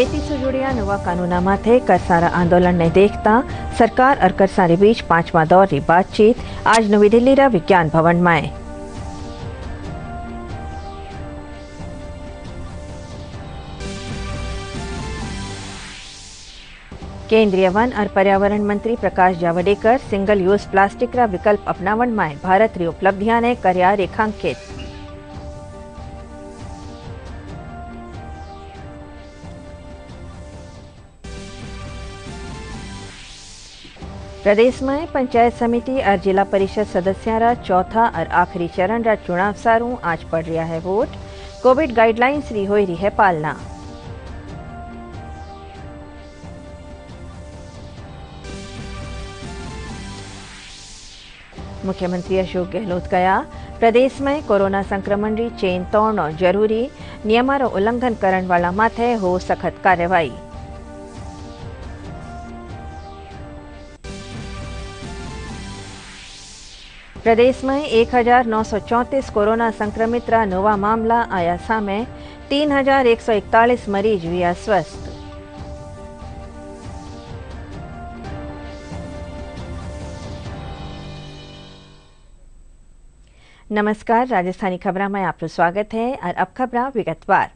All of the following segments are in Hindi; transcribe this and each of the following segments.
ખેતી से जुड़્યા નવા કાનૂના માથે કરસારા આંદોલનને देखता सरकार और करसारे बीच पांचवा दौर की बातचीत आज नवी दिल्ली रा विज्ञान भवन में। केंद्रीय वन और पर्यावरण मंत्री Prakash Javadekar single use plastic रा विकल्प अपनावण में भारत री उपलब्धियां ने कर्या रेखांकित। प्रदेश में पंचायत समिति और जिला परिषद सदस्यों रा चौथा और आखिरी चरण रा चुनाव सारू आज पड़ रहा है वोट। कोविड गाइडलाइंस री हो रही है पालना। मुख्यमंत्री अशोक गहलोत कहा प्रदेश में कोरोना संक्रमण री चेन तोड़नो जरूरी, नियमों उल्लंघन करने वाला माथे हो सख्त कार्यवाही। प्रदेश में 1934 कोरोना संक्रमित रा नवा मामला आया सामे। 3141 मरीज हुआ स्वस्थ। नमस्कार, राजस्थानी खबरा में आपका स्वागत है और अब खबरा विगतवार।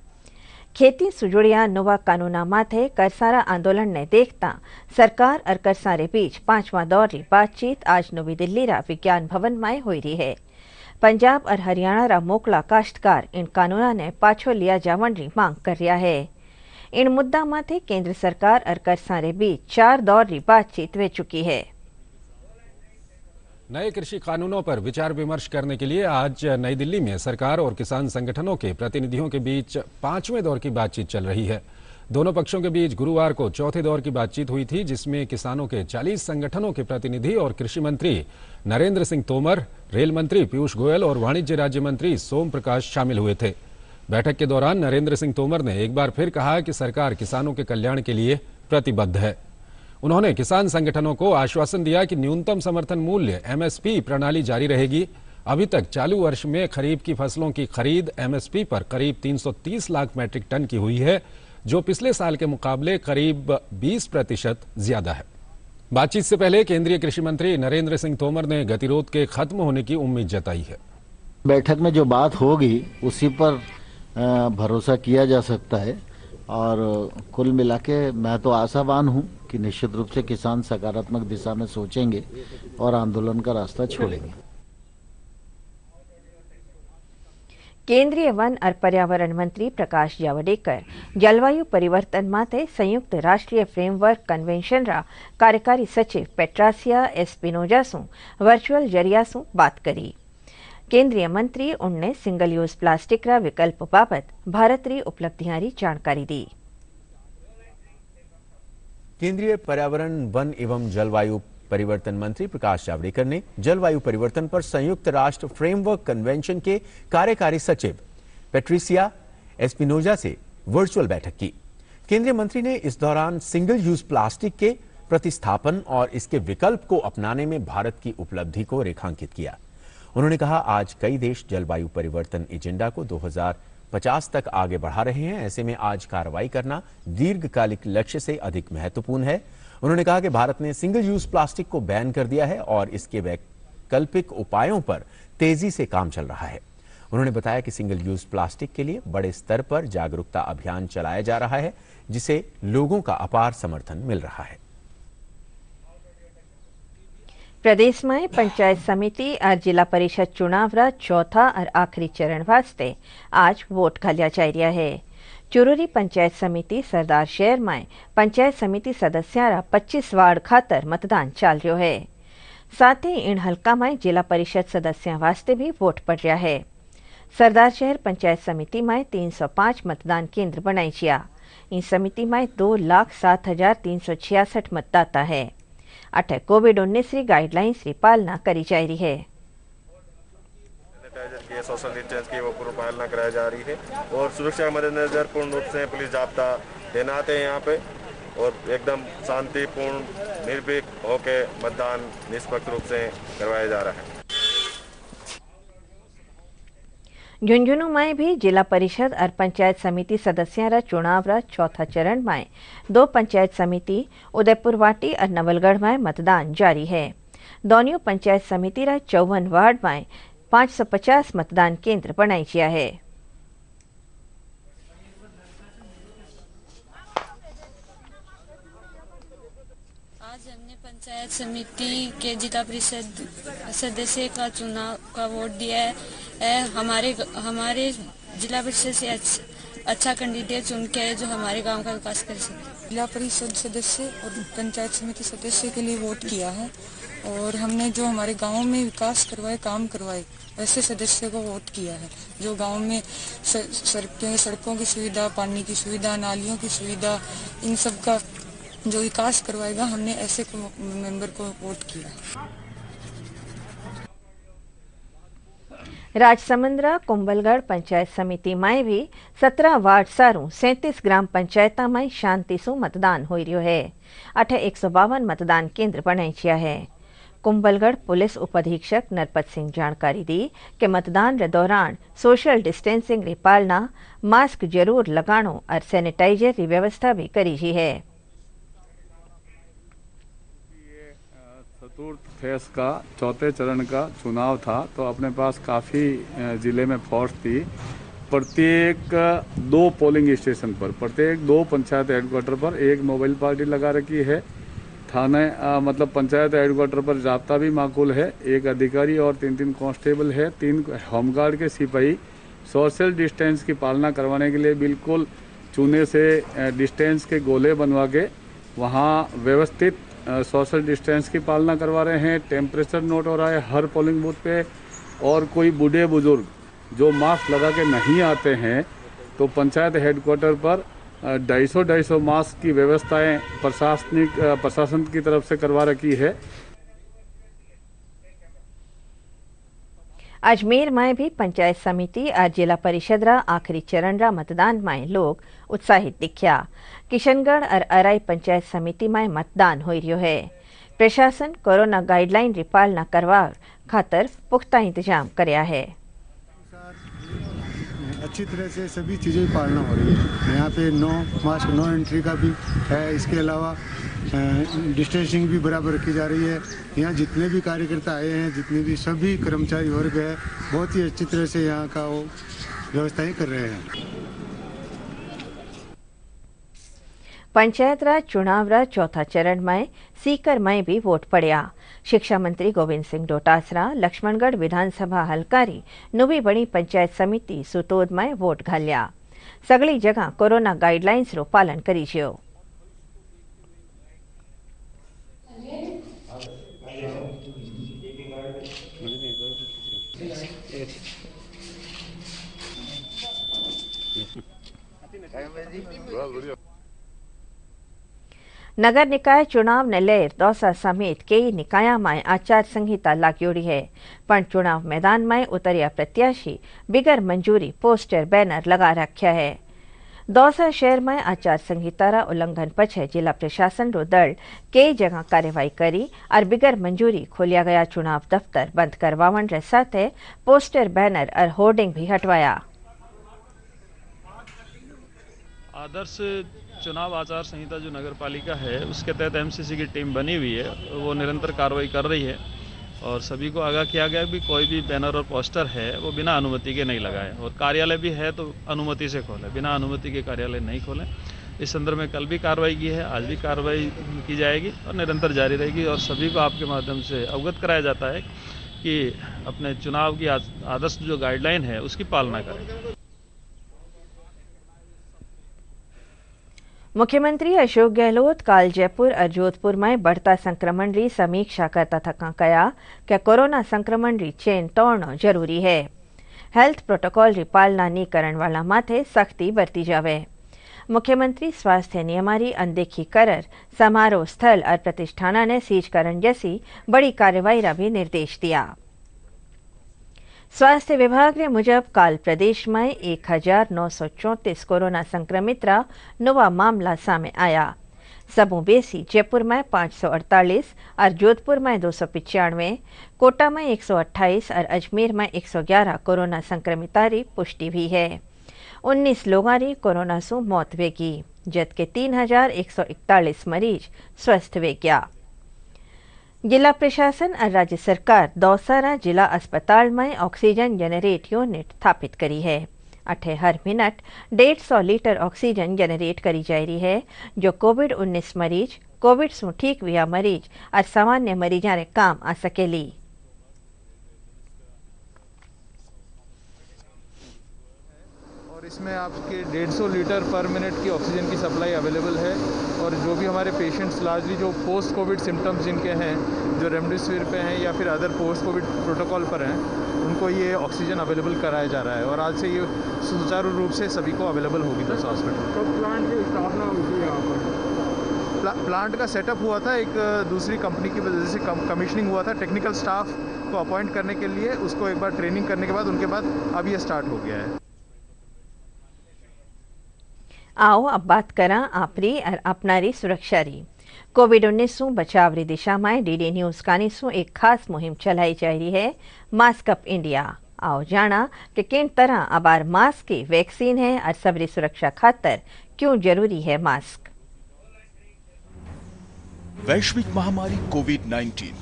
खेती से जुड़िया नवा कानूना माथे करसारा आंदोलन ने देखता सरकार और करसारे बीच पांचवा दौर की बातचीत आज नवी दिल्ली रा विज्ञान भवन में हो रही है। पंजाब और हरियाणा रा मोकला काश्तकार इन कानूना ने पाछो लिया जावन की मांग कर रहा है। इन मुद्दा माथे केंद्र सरकार और करसारे बीच 4 दौर की बातचीत हो चुकी है। नए कृषि कानूनों पर विचार विमर्श करने के लिए आज नई दिल्ली में सरकार और किसान संगठनों के प्रतिनिधियों के बीच 5वें दौर की बातचीत चल रही है। दोनों पक्षों के बीच गुरुवार को चौथे दौर की बातचीत हुई थी, जिसमें किसानों के 40 संगठनों के प्रतिनिधि और कृषि मंत्री नरेंद्र सिंह तोमर, रेल मंत्री पीयूष गोयल और वाणिज्य राज्य मंत्री सोम प्रकाश शामिल हुए थे। बैठक के दौरान नरेंद्र सिंह तोमर ने एक बार फिर कहा कि सरकार किसानों के कल्याण के लिए प्रतिबद्ध है। उन्होंने किसान संगठनों को आश्वासन दिया कि न्यूनतम समर्थन मूल्य एमएसपी प्रणाली जारी रहेगी। अभी तक चालू वर्ष में खरीफ की फसलों की खरीद एमएसपी पर करीब 330 लाख मैट्रिक टन की हुई है, जो पिछले साल के मुकाबले करीब 20% ज्यादा है। बातचीत से पहले केंद्रीय कृषि मंत्री नरेंद्र सिंह तोमर ने गतिरोध के खत्म होने की उम्मीद जताई है। बैठक में जो बात होगी उसी पर भरोसा किया जा सकता है और कुल मिला के मैं तो आशावान हूं कि निश्चित रूप से किसान सकारात्मक दिशा में सोचेंगे और आंदोलन का रास्ता छोड़ेंगे। केंद्रीय वन और पर्यावरण मंत्री प्रकाश जावड़ेकर जलवायु परिवर्तन माथे संयुक्त राष्ट्रीय फ्रेमवर्क कन्वेंशन रा कार्यकारी सचिव पेट्रासिया एस्पिनोजा सु वर्चुअल जरिया सु बात करी। केंद्रीय मंत्री उनने सिंगल यूज प्लास्टिक रा विकल्प बाबत भारत री उपलब्धियां री जानकारी दी। केंद्रीय पर्यावरण, वन एवं जलवायु परिवर्तन मंत्री प्रकाश जावड़ेकर ने जलवायु परिवर्तन पर संयुक्त राष्ट्र फ्रेमवर्क कन्वेंशन के कार्यकारी सचिव पेट्रिसिया एस्पिनोजा से वर्चुअल बैठक की। केंद्रीय मंत्री ने इस दौरान सिंगल यूज प्लास्टिक के प्रतिस्थापन और इसके विकल्प को अपनाने में भारत की उपलब्धि को रेखांकित किया। उन्होंने कहा, आज कई देश जलवायु परिवर्तन एजेंडा को 2050 तक आगे बढ़ा रहे हैं। ऐसे में आज कार्रवाई करना दीर्घकालिक लक्ष्य से अधिक महत्वपूर्ण है। उन्होंने कहा कि भारत ने सिंगल यूज प्लास्टिक को बैन कर दिया है और इसके वैकल्पिक उपायों पर तेजी से काम चल रहा है। उन्होंने बताया कि सिंगल यूज प्लास्टिक के लिए बड़े स्तर पर जागरूकता अभियान चलाया जा रहा है, जिसे लोगों का अपार समर्थन मिल रहा है। प्रदेश में पंचायत समिति और जिला परिषद चुनाव रा चौथा और आखिरी चरण वास्ते आज वोट घालिया जा रहा है। चुरूरी पंचायत समिति सरदार शहर में पंचायत समिति सदस्यों रा 25 वार्ड खातर मतदान चल रहा है। साथ ही इन हल्का में जिला परिषद सदस्यों वास्ते भी वोट पड़ रहा है। सरदार शहर पंचायत समिति में 305 मतदान केंद्र बनाई गया। इन समिति में 2,07,366 मतदाता है। अठे कोविड-19 की गाइडलाइंस की पालना करी जा रही है। सोशल डिस्टेंस की वो पूर्ण पालना कराई जा रही है और सुरक्षा के मद्देनजर पूर्ण रूप से पुलिस जाब्ता तैनात है यहाँ पे और एकदम शांतिपूर्ण निर्भीक होकर मतदान निष्पक्ष रूप से करवाया जा रहा है। झुंझुनू में भी जिला परिषद और पंचायत समिति सदस्यों चुनाव चौथा चरण में 2 पंचायत समिति उदयपुर वाटी और नवलगढ़ में मतदान जारी है। दोनों पंचायत समिति 54 वार्ड में 550 मतदान केंद्र बनाई गया है। आज हमने पंचायत समिति के जिला परिषद सदस्य का चुनाव का वोट दिया है। हमारे जिला परिषद से अच्छा कैंडिडेट चुन के है जो हमारे गांव का विकास कर सके। जिला परिषद सदस्य और पंचायत समिति सदस्य के लिए वोट किया है और हमने जो हमारे गांव में विकास करवाए, काम करवाए, ऐसे सदस्य को वोट किया है। जो गांव में सड़कों की सुविधा, पानी की सुविधा, नालियों की सुविधा, इन सब का जो विकास करवाएगा, हमने ऐसे मेंबर को वोट किया। राजसमंद कुंभलगढ़ पंचायत समिति में भी 17 वार्ड सारू 37 ग्राम पंचायत में शांति से मतदान हो रहा है। अठे 152 मतदान केंद्र बनाई गया है। कुंभलगढ़ पुलिस उपाधीक्षक नरपत सिंह जानकारी दी कि मतदान के दौरान सोशल डिस्टेंसिंग की पालना, मास्क जरूर लगानो और सैनिटाइजर की व्यवस्था भी करी गई है। चतुर्थ फेज का चौथे चरण का चुनाव था, तो अपने पास काफ़ी जिले में फोर्स थी। प्रत्येक 2 पोलिंग स्टेशन पर, प्रत्येक 2 पंचायत हेडक्वार्टर पर एक मोबाइल पार्टी लगा रखी है। थाने मतलब पंचायत हेडक्वार्टर पर जाब्ता भी माकूल है। एक अधिकारी और 3 कांस्टेबल है, 3 होमगार्ड के सिपाही। सोशल डिस्टेंस की पालना करवाने के लिए बिल्कुल चूने से डिस्टेंस के गोले बनवा के वहाँ व्यवस्थित सोशल डिस्टेंस की पालना करवा रहे हैं। टेम्परेचर नोट हो रहा है हर पोलिंग बूथ पे। और कोई बूढ़े बुजुर्ग जो मास्क लगा के नहीं आते हैं, तो पंचायत हेडक्वार्टर पर 250 मास्क की व्यवस्थाएं प्रशासन की तरफ से करवा रखी है। अजमेर में भी पंचायत समिति और जिला परिषद आखिरी चरण मतदान में लोग उत्साहित दिखा। किशनगढ़ और अराई पंचायत समिति में मतदान हो रहा है। प्रशासन कोरोना गाइडलाइन की पालना करवा खातर पुख्ता इंतजाम करया है। अच्छी तरह से सभी चीज़ें की पालना हो रही है। यहाँ पे नो मास्क नो एंट्री का भी है। इसके अलावा डिस्टेंसिंग भी बराबर रखी जा रही है। यहाँ जितने भी कार्यकर्ता आए हैं, जितने भी सभी कर्मचारी वर्ग है, बहुत ही अच्छी तरह से यहाँ का वो व्यवस्थाएं कर रहे हैं। पंचायत राज चुनाव चौथा चरण में सीकर में भी वोट पड़ा। शिक्षा मंत्री गोविंद सिंह डोटासरा लक्ष्मणगढ़ विधानसभा हलकारी नुवी बड़ी पंचायत समिति सुतोद में वोट घाल्या। सगली जगह कोरोना गाइडलाइन्स रो पालन करीजो। नगर निकाय चुनाव ने लेर दौसा समेत कई निकाया में आचार संहिता लाग्योड़ी है, पर चुनाव मैदान में उतरिया प्रत्याशी बिगर मंजूरी पोस्टर बैनर लगा रखा है। दौसा शहर में आचार संहिता उल्लंघन पछे जिला प्रशासन रो दल कई जगह कार्यवाही करी और बिगर मंजूरी खोलिया गया चुनाव दफ्तर बंद करवावन रे साथे पोस्टर बैनर और होर्डिंग भी हटवाया। आदर्श चुनाव आचार संहिता जो नगर पालिका है उसके तहत एमसीसी की टीम बनी हुई है, वो निरंतर कार्रवाई कर रही है और सभी को आगाह किया गया कि कोई भी बैनर और पोस्टर है वो बिना अनुमति के नहीं लगाए, और कार्यालय भी है तो अनुमति से खोलें, बिना अनुमति के कार्यालय नहीं खोलें। इस संदर्भ में कल भी कार्रवाई की है, आज भी कार्रवाई की जाएगी और निरंतर जारी रहेगी और सभी को आपके माध्यम से अवगत कराया जाता है कि अपने चुनाव की आदर्श जो गाइडलाइन है उसकी पालना करें। मुख्यमंत्री अशोक गहलोत काल जयपुर और जोधपुर में बढ़ता संक्रमण की समीक्षा करता थका कया कि कोरोना संक्रमण की चेन तोड़ना जरूरी है। हेल्थ प्रोटोकॉल की पालना नहीं करने वाला माथे सख्ती बरती जावे। मुख्यमंत्री स्वास्थ्य नियमारी अनदेखी कर समारोह स्थल और प्रतिष्ठाना ने सीज करने जैसी बड़ी कार्रवाई का भी निर्देश दिया। स्वास्थ्य विभाग ने मुजब काल प्रदेश में 1934 कोरोना संक्रमित नवा मामला सामने आया। सबों बेसी जयपुर में 548 और जोधपुर में 295, कोटा में 128 और अजमेर में 111 कोरोना संक्रमितारी पुष्टि हुई है। 19 लोगों की कोरोना से मौत वेगी, जबकि 3141 मरीज स्वस्थ वे गया। जिला प्रशासन और राज्य सरकार दौसारा जिला अस्पताल में ऑक्सीजन जनरेट यूनिट स्थापित करी है। अठे हर मिनट 150 लीटर ऑक्सीजन जनरेट करी जा रही है, जो कोविड-19 मरीज, कोविड से ठीक हुआ मरीज और सामान्य मरीजा रे काम आ सकेली। और इसमें आपके 150 लीटर पर मिनट की ऑक्सीजन की सप्लाई अवेलेबल है। और जो भी हमारे पेशेंट्स लार्जली जो पोस्ट कोविड सिम्टम्स जिनके हैं, जो रेमडेसिविर पे हैं या फिर अदर पोस्ट कोविड प्रोटोकॉल पर हैं, उनको ये ऑक्सीजन अवेलेबल कराया जा रहा है और आज से ये सुचारू रूप से सभी को अवेलेबल होगी दौसा हॉस्पिटल। तो प्लांट की स्थापना हुई थी यहाँ पर? प्लांट का सेटअप हुआ था एक दूसरी कंपनी की वजह से, कमीशनिंग हुआ था। टेक्निकल स्टाफ को अपॉइंट करने के लिए उसको एक बार ट्रेनिंग करने के बाद उनके बाद अब ये स्टार्ट हो गया है। आओ अब बात करा आपरी और अपनारी सुरक्षा री। कोविड-19 से बचाव री दिशा में डीडी न्यूज कानी से एक खास मुहिम चलाई जा रही है, मास्क अप इंडिया। आओ जाना कि किन तरह अबार मास्क की वैक्सीन है और सबरी सुरक्षा खातर क्यों जरूरी है मास्क। वैश्विक महामारी कोविड-19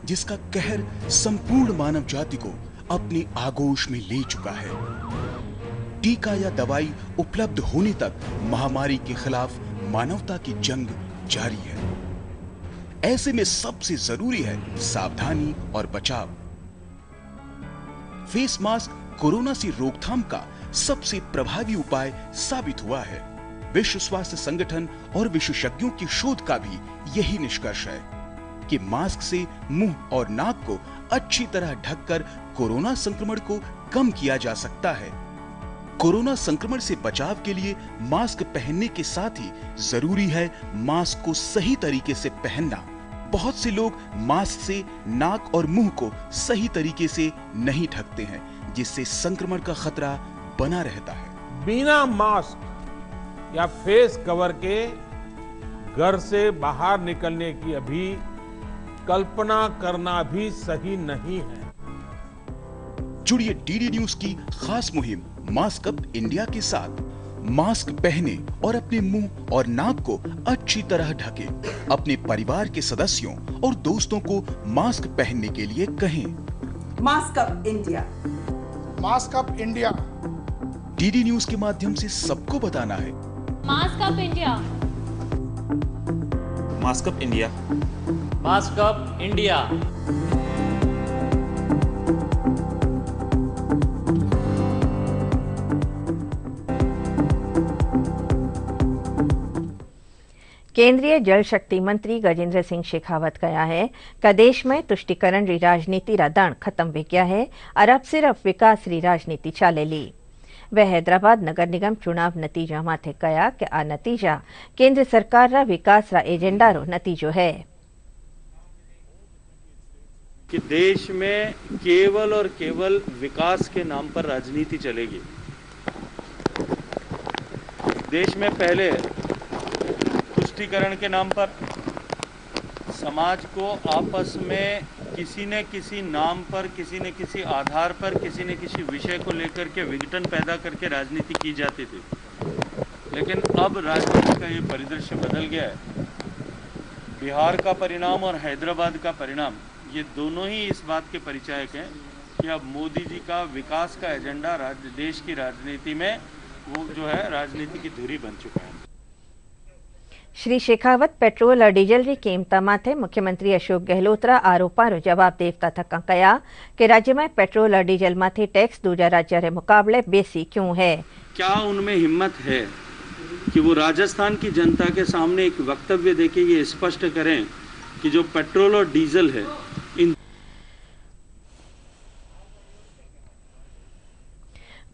जिसका कहर संपूर्ण मानव जाति को अपनी आगोश में ले चुका है। टीका या दवाई उपलब्ध होने तक महामारी के खिलाफ मानवता की जंग जारी है। ऐसे में सबसे जरूरी है सावधानी और बचाव। फेस मास्क कोरोना से रोकथाम का सबसे प्रभावी उपाय साबित हुआ है। विश्व स्वास्थ्य संगठन और विशेषज्ञों की शोध का भी यही निष्कर्ष है कि मास्क से मुंह और नाक को अच्छी तरह ढककर कोरोना संक्रमण को कम किया जा सकता है। कोरोना संक्रमण से बचाव के लिए मास्क पहनने के साथ ही जरूरी है मास्क को सही तरीके से पहनना। बहुत से लोग मास्क से नाक और मुंह को सही तरीके से नहीं ढकते हैं, जिससे संक्रमण का खतरा बना रहता है। बिना मास्क या फेस कवर के घर से बाहर निकलने की अभी कल्पना करना भी सही नहीं है। जुड़िए डीडी न्यूज की खास मुहिम मास्क अप इंडिया के साथ। मास्क पहने और अपने मुंह और नाक को अच्छी तरह ढके। अपने परिवार के सदस्यों और दोस्तों को मास्क पहनने के लिए कहें। Mask up India, mask up India. DD news के माध्यम से सबको बताना है mask up India, mask up India, mask up India. केंद्रीय जल शक्ति मंत्री गजेंद्र सिंह शेखावत कहा है कि देश में तुष्टिकरण री राजनीति रा दण खत्म हो गया है और अब सिर्फ विकास री राजनीति चालेली। वह हैदराबाद नगर निगम चुनाव नतीजा माथे कहा कि आ नतीजा केंद्र सरकार रा विकास रा एजेंडा रो नतीजो है कि देश में केवल और केवल विकास के नाम पर राजनीति चलेगी। देश में पहले तुष्टीकरण के नाम पर समाज को आपस में किसी न किसी नाम पर, किसी न किसी आधार पर, किसी न किसी विषय को लेकर के विघटन पैदा करके राजनीति की जाती थी। लेकिन अब राजनीति का ये परिदृश्य बदल गया है। बिहार का परिणाम और हैदराबाद का परिणाम, ये दोनों ही इस बात के परिचायक हैं कि अब मोदी जी का विकास का एजेंडा देश की राजनीति में वो जो है राजनीति की धुरी बन चुका है। श्री शेखावत पेट्रोल और डीजल की कीमता माथे मुख्यमंत्री अशोक गहलोत रा आरोपारो जवाब देवता थका कया कि राज्य में पेट्रोल और डीजल माथे टैक्स दूजा राज्य रे मुकाबले बेसी क्यों है। क्या उनमें हिम्मत है कि वो राजस्थान की जनता के सामने एक वक्तव्य देके ये स्पष्ट करें कि जो पेट्रोल और डीजल है इन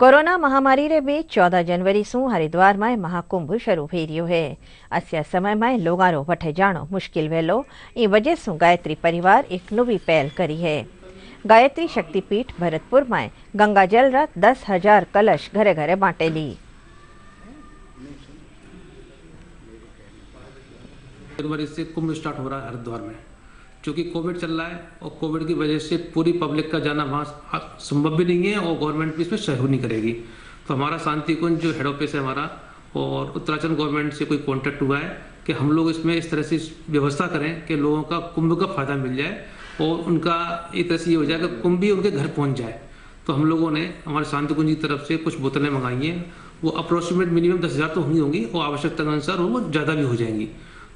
कोरोना महामारी रे बीच 14 जनवरी से हरिद्वार में महाकुंभ शुरू हो रही है। अस्या समय में लोगारो वठे जानो मुश्किल वेलो, ई वजह से गायत्री परिवार एक नवी पहल करी है। गायत्री शक्तिपीठ भरतपुर में गंगा जल रा 10,000 कलश घरे घरे बांटेली। जनवरी से कुंभ स्टार्ट हो रहा है हरिद्वार में, क्योंकि कोविड चल रहा है और कोविड की वजह से पूरी पब्लिक का जाना वहाँ संभव भी नहीं है और गवर्नमेंट भी इसमें सहयोग नहीं करेगी। तो हमारा शांति कुंज जो हेड ऑफिस है हमारा और उत्तराखंड गवर्नमेंट से कोई कॉन्टैक्ट हुआ है कि हम लोग इसमें इस तरह से व्यवस्था करें कि लोगों का कुंभ का फायदा मिल जाए और उनका एक तरह से ये हो जाए कि कुंभ भी उनके घर पहुँच जाए। तो हम लोगों ने हमारे शांति कुंज की तरफ से कुछ बोतलें मंगाई हैं, वो अप्रोक्सीमेट मिनिमम 10,000 तो होंगी और आवश्यकता के अनुसार वो ज़्यादा भी हो जाएंगी।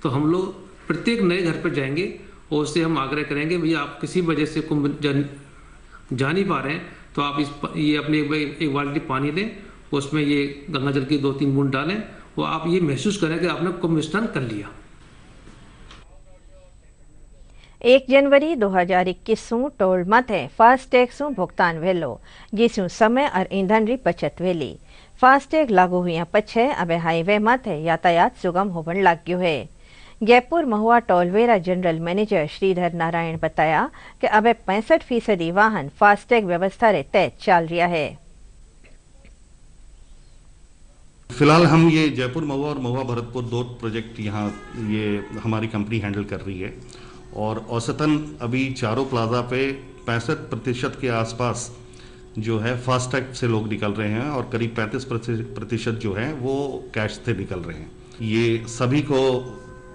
तो हम लोग प्रत्येक नए घर पर जाएंगे और उससे हम आग्रह करेंगे भैया आप किसी वजह से कुंभ जा नहीं पा रहे हैं तो आप ये अपने एक बाल्टी पानी लें, उसमें ये गंगा जल की 2-3 बूंद डालें और आप ये महसूस करें कि आपने कुंभ स्नान कर लिया। 1 जनवरी 2021 टोल माथे फास्टैग सु भुगतान वेलो जिसु समय और ईंधन री बचत वेली। फास्टैग लागू हुआ पछे अब हाईवे माथे यातायात सुगम होवन लाग्यो है। जयपुर महुआ टोलवेरा जनरल मैनेजर श्रीधर नारायण बताया कि अब 65% वाहन फास्टैग व्यवस्था रे तहत चल रहा है। फिलहाल हम ये जयपुर महुआ और महुआ भरतपुर 2 प्रोजेक्ट यहाँ ये हमारी कंपनी हैंडल कर रही है और औसतन अभी चारों प्लाजा पे 65% के आसपास जो है फास्टैग से लोग निकल रहे हैं और करीब 35% जो है वो कैश से निकल रहे हैं। ये सभी को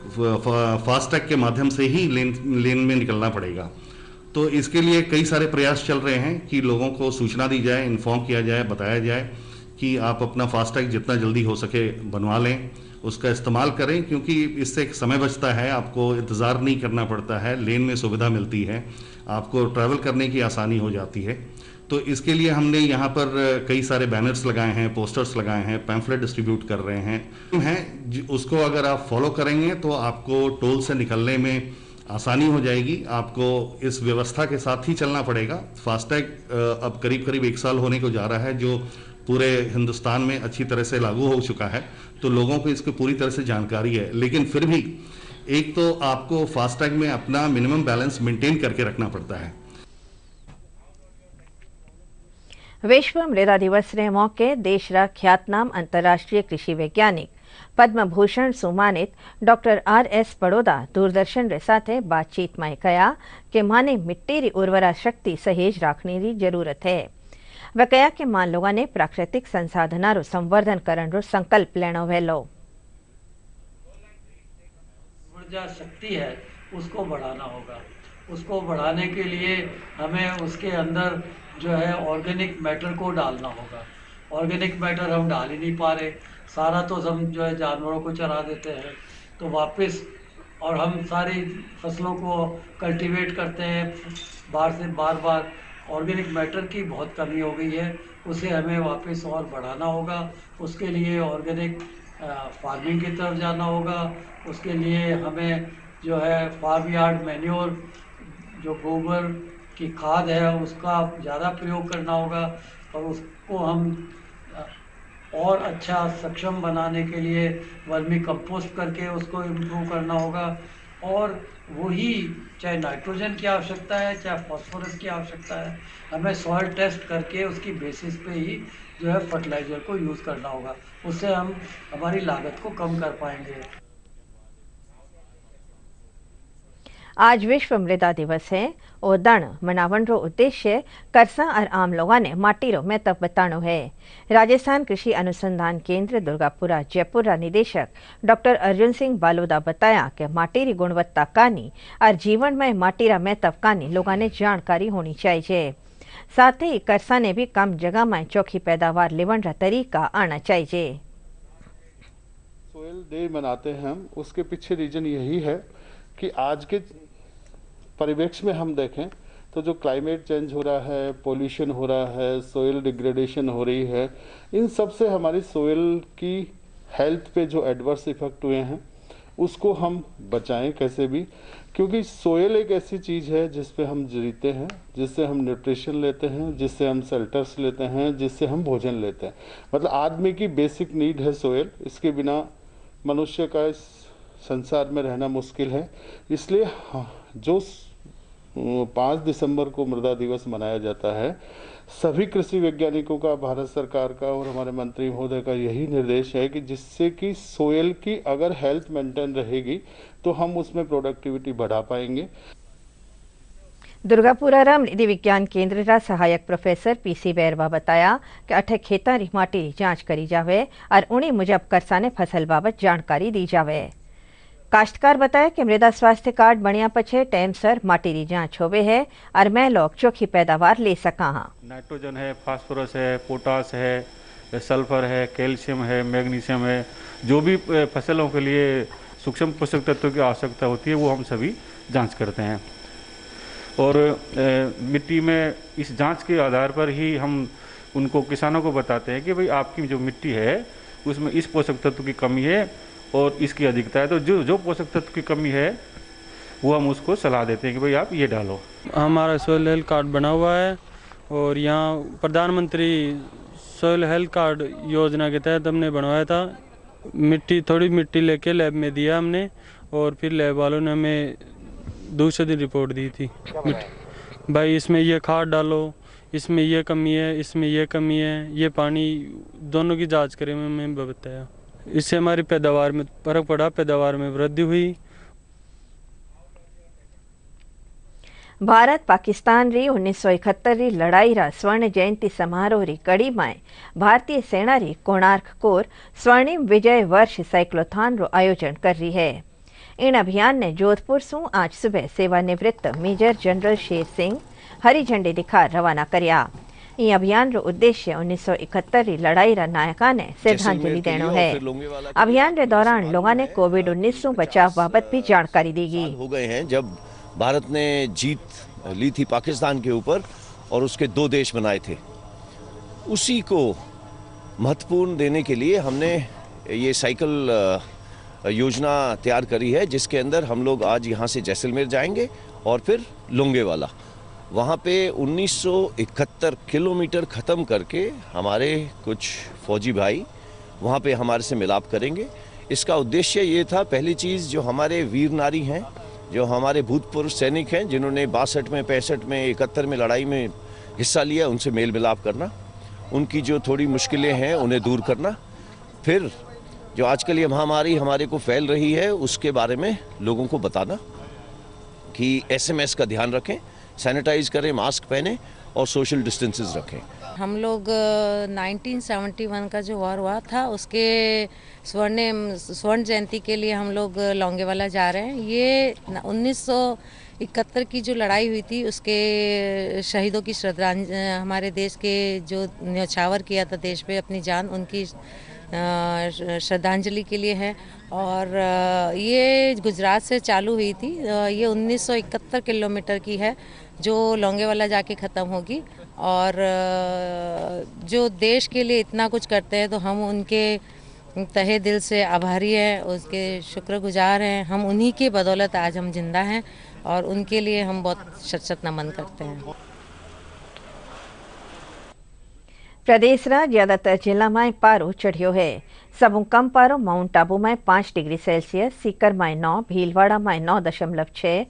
फास्टैग के माध्यम से ही लेन में निकलना पड़ेगा। तो इसके लिए कई सारे प्रयास चल रहे हैं कि लोगों को सूचना दी जाए, इन्फॉर्म किया जाए, बताया जाए कि आप अपना फास्टैग जितना जल्दी हो सके बनवा लें, उसका इस्तेमाल करें, क्योंकि इससे एक समय बचता है, आपको इंतज़ार नहीं करना पड़ता है, लेन में सुविधा मिलती है, आपको ट्रैवल करने की आसानी हो जाती है। तो इसके लिए हमने यहाँ पर कई सारे बैनर्स लगाए हैं, पोस्टर्स लगाए हैं, पैम्फलेट डिस्ट्रीब्यूट कर रहे हैं उसको अगर आप फॉलो करेंगे तो आपको टोल से निकलने में आसानी हो जाएगी। आपको इस व्यवस्था के साथ ही चलना पड़ेगा। फास्टैग अब करीब 1 साल होने को जा रहा है, जो पूरे हिंदुस्तान में अच्छी तरह से लागू हो चुका है, तो लोगों को इसकी पूरी तरह से जानकारी है। लेकिन फिर भी एक तो आपको फास्टैग में अपना मिनिमम बैलेंस मेंटेन करके रखना पड़ता है। विश्व मृदा दिवस ने मौके देशरा ख्यातनाम अंतर्राष्ट्रीय कृषि वैज्ञानिक पद्म भूषण सम्मानित डॉक्टर RS पड़ोदा दूरदर्शन रे साथे बातचीत में कहा कि माने मिट्टी री उर्वरा शक्ति सहेज रखने की जरूरत है। वे कहा कि मान लोगों ने प्राकृतिक संसाधनों रो संवर्धन करने रो संकल्प लेनो वेलो। ऊर्जा शक्ति है उसको बढ़ाना होगा। उसको बढ़ाने के लिए हमें उसके अंदर जो है ऑर्गेनिक मैटर को डालना होगा। ऑर्गेनिक मैटर हम डाल ही नहीं पा रहे, सारा तो हम जो है जानवरों को चरा देते हैं, तो वापस और हम सारी फसलों को कल्टीवेट करते हैं बार बार। ऑर्गेनिक मैटर की बहुत कमी हो गई है, उसे हमें वापस और बढ़ाना होगा। उसके लिए ऑर्गेनिक फार्मिंग की तरफ जाना होगा। उसके लिए हमें जो है फार्म यार्ड मैन्योर, जो गोबर की खाद है, उसका ज़्यादा प्रयोग करना होगा और उसको हम और अच्छा सक्षम बनाने के लिए वर्मी कंपोस्ट करके उसको इम्प्रूव करना होगा। और वही चाहे नाइट्रोजन की आवश्यकता है चाहे फास्फोरस की आवश्यकता है, हमें सॉइल टेस्ट करके उसकी बेसिस पे ही जो है फर्टिलाइज़र को यूज़ करना होगा। उससे हम हमारी लागत को कम कर पाएंगे। आज विश्व मृदा दिवस है और दण मनावन रो उद्देश्य करसा और आम लोगों ने माटी रो महत्व बतानो है। राजस्थान कृषि अनुसंधान केंद्र दुर्गापुरा जयपुर रा निदेशक डॉक्टर अर्जुन सिंह बालोदा बताया कि माटी री गुणवत्ता कानी और जीवन में माटी रा महत्व कानी लोगों ने जानकारी होनी चाहिए। साथ ही करसा ने भी कम जगह में चौखी पैदावार लेवन रा तरीका आना चाहिए। सोयल डे मनाते हैं हम, उसके पीछे रीजन यही है कि आज के परिवेश में हम देखें तो जो क्लाइमेट चेंज हो रहा है, पोल्यूशन हो रहा है, सोयल डिग्रेडेशन हो रही है, इन सब से हमारी सोयल की हेल्थ पे जो एडवर्स इफेक्ट हुए हैं उसको हम बचाएं कैसे भी, क्योंकि सोयल एक ऐसी चीज़ है जिस पे हम जीते हैं, जिससे हम न्यूट्रिशन लेते हैं, जिससे हम शेल्टर्स लेते हैं, जिससे हम भोजन लेते हैं। मतलब आदमी की बेसिक नीड है सोयल, इसके बिना मनुष्य का इस संसार में रहना मुश्किल है। इसलिए जो 5 दिसंबर को मृदा दिवस मनाया जाता है, सभी कृषि वैज्ञानिकों का, भारत सरकार का और हमारे मंत्री महोदय का यही निर्देश है कि जिससे कि सोयल की अगर हेल्थ मेंटेन रहेगी तो हम उसमें प्रोडक्टिविटी बढ़ा पाएंगे। दुर्गापुरा निधि विज्ञान केंद्र का सहायक प्रोफेसर पीसी बैरवा बताया कि अठे खेतारी माटी जांच करी जावे और उन्हीं मुजब करसाने फसल बाबत जानकारी दी जावे। काश्तकार बताया कि मृदा स्वास्थ्य कार्ड बनिया पछे टाइम सर माटी की जांच होवे है और मैं लोग चोखी पैदावार ले सका हाँ। नाइट्रोजन है, फास्फोरस है, पोटास है, सल्फर है, कैल्शियम है, मैग्नीशियम है, जो भी फसलों के लिए सूक्ष्म पोषक तत्वों की आवश्यकता होती है वो हम सभी जांच करते हैं। और मिट्टी में इस जांच के आधार पर ही हम उनको, किसानों को बताते हैं कि भाई आपकी जो मिट्टी है उसमें इस पोषक तत्व की कमी है और इसकी अधिकता है, तो जो पोषक तत्व की कमी है वो हम उसको सलाह देते हैं कि भाई आप ये डालो। हमारा सोयल हेल्थ कार्ड बना हुआ है और यहाँ प्रधानमंत्री सोयल हेल्थ कार्ड योजना के तहत हमने बनवाया था। थोड़ी मिट्टी लेके लैब में दिया हमने और फिर लैब वालों ने हमें दूसरे दिन रिपोर्ट दी थी, भाई इसमें ये खाद डालो, इसमें ये कमी है, इसमें ये कमी है, ये पानी, दोनों की जांच करें में बताया। इससे हमारी पैदावार में फर्क पड़ा, पैदावार में वृद्धि हुई। भारत पाकिस्तान री 1971 री लड़ाई रा स्वर्ण जयंती समारोह री कड़ी में भारतीय सेना री कोणार्क कोर स्वर्णिम विजय वर्ष साइक्लोथॉन रो आयोजन कर रही है। इन अभियान ने जोधपुर से आज सुबह सेवानिवृत्त मेजर जनरल शेर सिंह हरी झंडी दिखा रवाना करया। ये अभियान रो उद्देश्य 1971 री लड़ाई रा नायका ने श्रद्धांजलि देनो है। अभियान रे दौरान लोगों ने कोविड-19 से बचाव बाबत भी जानकारी दी गई। हो गए हैं जब भारत ने जीत ली थी पाकिस्तान के ऊपर और उसके 2 देश बनाए थे, उसी को महत्वपूर्ण देने के लिए हमने ये साइकिल योजना तैयार करी है, जिसके अंदर हम लोग आज यहाँ से जैसलमेर जाएंगे और फिर लोंगेवाला, वहाँ पे 1971 किलोमीटर ख़त्म करके हमारे कुछ फौजी भाई वहाँ पे हमारे से मिलाप करेंगे। इसका उद्देश्य ये था, पहली चीज़ जो हमारे वीर नारी हैं, जो हमारे भूतपूर्व सैनिक हैं जिन्होंने 62 में, 65 में, 71 में लड़ाई में हिस्सा लिया, उनसे मेल मिलाप करना, उनकी जो थोड़ी मुश्किलें हैं उन्हें दूर करना, फिर जो आजकल ये महामारी हमारे को फैल रही है उसके बारे में लोगों को बताना कि SMS का ध्यान रखें, सैनिटाइज करें, मास्क पहने और सोशल डिस्टेंसेस रखें। हम लोग 1971 का जो वॉर हुआ था उसके स्वर्ण जयंती के लिए हम लोग लोंगेवाला जा रहे हैं। ये 1971 की जो लड़ाई हुई थी उसके शहीदों की श्रद्धांजलि, हमारे देश के जो न्यौछावर किया था देश पे अपनी जान, उनकी श्रद्धांजलि के लिए है। और ये गुजरात से चालू हुई थी। ये 1971 किलोमीटर की है जो लोंगेवाला जाके ख़त्म होगी। और जो देश के लिए इतना कुछ करते हैं तो हम उनके तहे दिल से आभारी हैं, उसके शुक्रगुजार हैं। हम उन्हीं की बदौलत आज हम जिंदा हैं और उनके लिए हम बहुत शत-शत नमन करते हैं। प्रदेश रा ज्यादातर जिला में पारो चढ़ियो है। सबू कम पारो माउंट आबू में 5 डिग्री सेल्सियस, सीकर में 9, भीलवाड़ा में 9.6,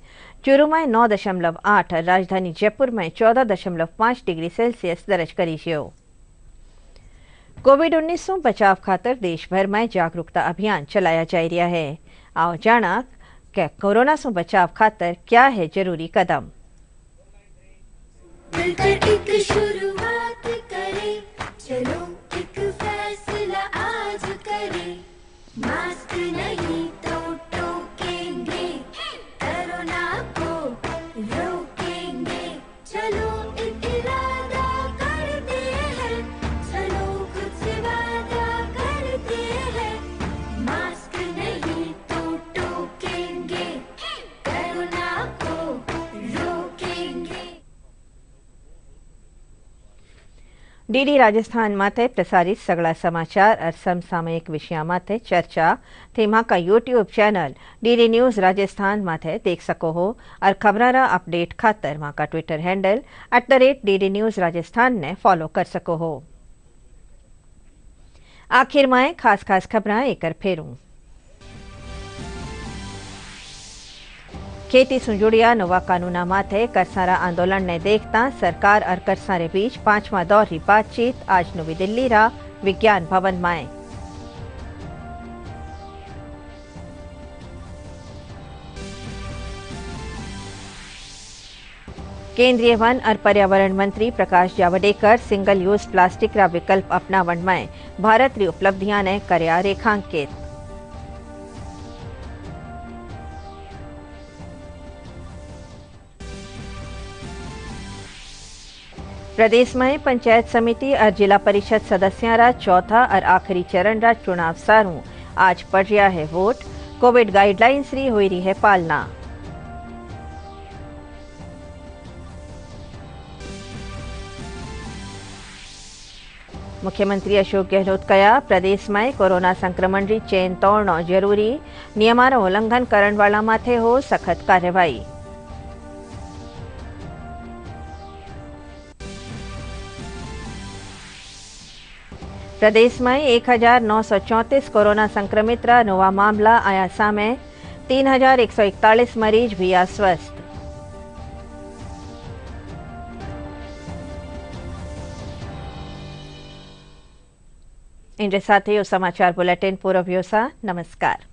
चूरू में 9.8, राजधानी जयपुर में 14.5 डिग्री सेल्सियस दर्ज करी जियो। कोविड-19 से बचाव खातर देश भर में जागरूकता अभियान चलाया जा रहा है। आओ जाना कि कोरोना से बचाव खातर क्या है जरूरी कदम। चलो एक फैसला आज करें, मास्क नहीं तो टोकेंगे, कोरोना को रोकेंगे। चलो एक इरादा करते हैं, चलो खुद से वादा करते हैं, मास्क नहीं तो टोकेंगे, कोरोना को रोकेंगे। डीडी राजस्थान माथे प्रसारित सगला समाचार और समसामयिक विषया माथे चर्चा थी माका YouTube channel DD news Rajasthan माथे देख सको हो और खबरारा अपडेट खातर माका Twitter handle @DD news Rajasthan ने फॉलो कर सको हो। आखिर में खास खास खबरें एक फेरूं। खेती सुजुड़िया नवा कानूना माथे करसारा आंदोलन ने देखता सरकार और करसारे बीच 5वां दौर की बातचीत आज नवी दिल्ली रा विज्ञान भवन में। केंद्रीय वन और पर्यावरण मंत्री Prakash Javadekar single use plastic रा विकल्प अपनावण में भारत री उपलब्धियां ने कर्या रेखांकित। प्रदेश में पंचायत समिति और जिला परिषद सदस्यों रा चौथा और आखिरी चरण रा चुनाव सारू आज पड़ रहा है वोट। कोविड गाइडलाइंस री हुई रही है पालना। मुख्यमंत्री अशोक गहलोत कया प्रदेश में कोरोना संक्रमण री चेन तोड़ना जरूरी, नियमार उल्लंघन करण वाला माथे हो सख्त कार्यवाही। प्रदेश में 1934 कोरोना संक्रमित रा नवा मामला आया सामे, 3141 मरीज भी स्वस्थ। इनके साथ ही समाचार बुलेटिन पूरा व्योसा। नमस्कार।